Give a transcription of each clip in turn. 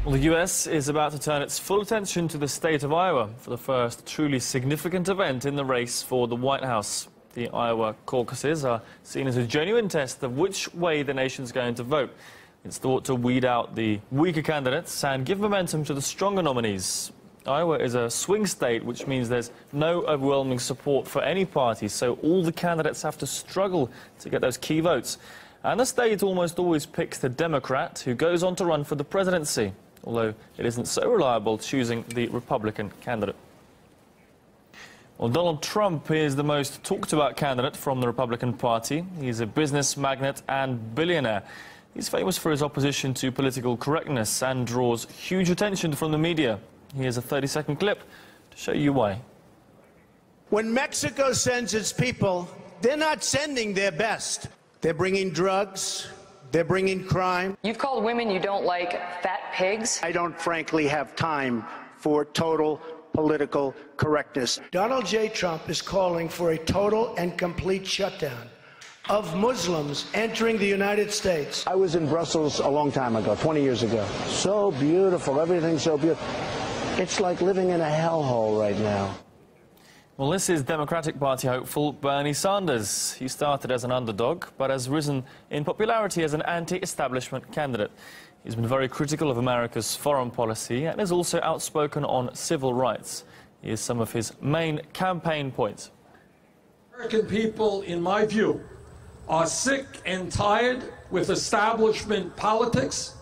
Well, the US is about to turn its full attention to the state of Iowa for the first truly significant event in the race for the White House. The Iowa caucuses are seen as a genuine test of which way the nation's going to vote. It's thought to weed out the weaker candidates and give momentum to the stronger nominees. Iowa is a swing state, which means there's no overwhelming support for any party, so all the candidates have to struggle to get those key votes. And the state almost always picks the Democrat who goes on to run for the presidency, although it isn't so reliable choosing the Republican candidate. Well, Donald Trump is the most talked about candidate from the Republican Party. He's a business magnate and billionaire. He's famous for his opposition to political correctness and draws huge attention from the media. Here's a 30-second clip to show you why. When Mexico sends its people, they're not sending their best. They're bringing drugs. They're bringing crime. You've called women you don't like fat pigs. I don't frankly have time for total political correctness. Donald J. Trump is calling for a total and complete shutdown of Muslims entering the United States. I was in Brussels a long time ago, 20 years ago. So beautiful, everything's so beautiful. It's like living in a hellhole right now. Well, this is Democratic Party hopeful Bernie Sanders. He started as an underdog, but has risen in popularity as an anti-establishment candidate. He's been very critical of America's foreign policy and is also outspoken on civil rights. Here's some of his main campaign points. American people, in my view, are sick and tired with establishment politics.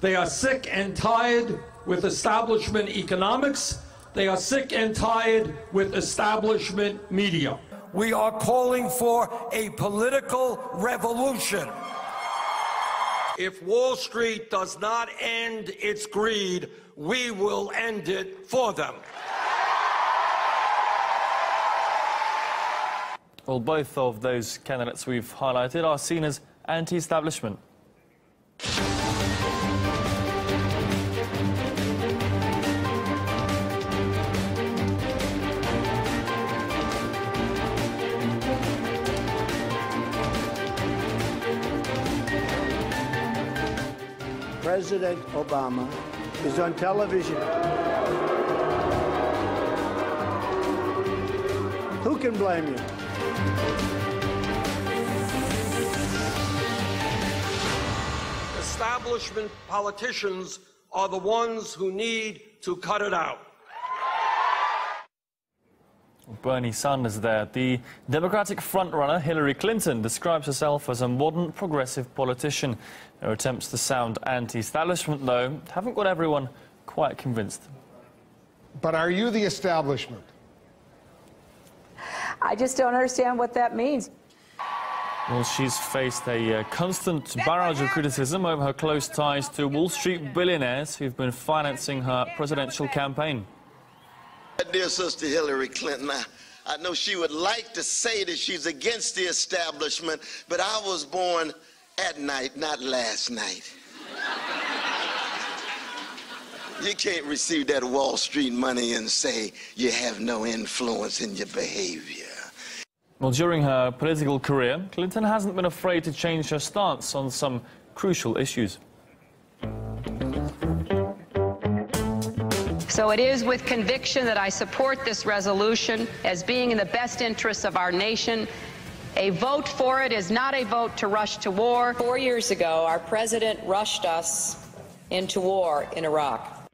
They are sick and tired with establishment economics. They are sick and tired with establishment media. We are calling for a political revolution. If Wall Street does not end its greed, we will end it for them. Well, both of those candidates we've highlighted are seen as anti-establishment. President Obama is on television. Who can blame you? Establishment politicians are the ones who need to cut it out. Bernie Sanders there. The Democratic frontrunner Hillary Clinton describes herself as a modern progressive politician. Her attempts to sound anti-establishment, though, haven't got everyone quite convinced. But are you the establishment? I just don't understand what that means. Well, she's faced a constant barrage of criticism over her close ties to Wall Street billionaires who've been financing her presidential campaign. Dear Sister Hillary Clinton, I know she would like to say that she's against the establishment, but I was born at night, not last night. You can't receive that Wall Street money and say you have no influence in your behavior. Well, during her political career, Clinton hasn't been afraid to change her stance on some crucial issues. So it is with conviction that I support this resolution as being in the best interests of our nation. A vote for it is not a vote to rush to war. 4 years ago, our president rushed us into war in Iraq.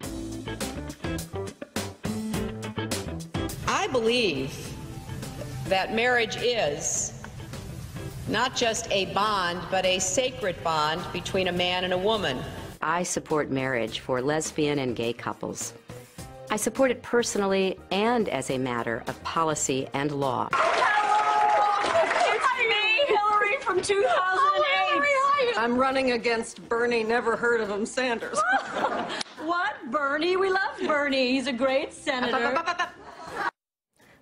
I believe that marriage is not just a bond, but a sacred bond between a man and a woman. I support marriage for lesbian and gay couples. I support it personally and as a matter of policy and law. It's me, Hillary from 2008. I'm running against Bernie, never heard of him, Sanders. What? Bernie? We love Bernie. He's a great senator.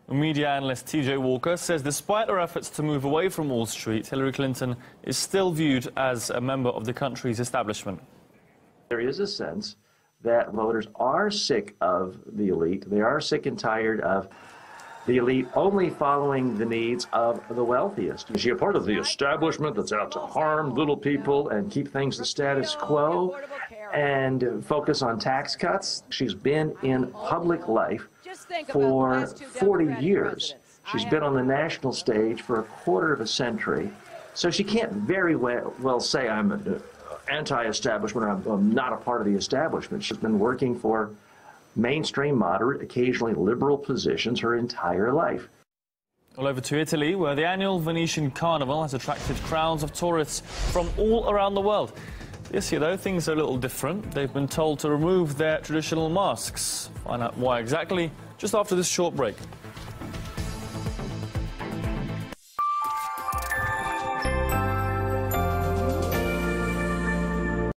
Media analyst TJ Walker says despite her efforts to move away from Wall Street, Hillary Clinton is still viewed as a member of the country's establishment. There is a sense that voters are sick of the elite. They are sick and tired of the elite only following the needs of the wealthiest. Is she a part of the establishment that's out to harm little people and keep things the status quo? and focus on tax cuts. She's been in public life for 40 years. She's been on the national stage for a quarter of a century. So she can't very well say I'm an anti-establishment or I'm not a part of the establishment. She's been working for mainstream, moderate, occasionally liberal positions her entire life. Well, over to Italy, where the annual Venetian Carnival has attracted crowds of tourists from all around the world. This year, though, things are a little different. They've been told to remove their traditional masks. Find out why exactly just after this short break.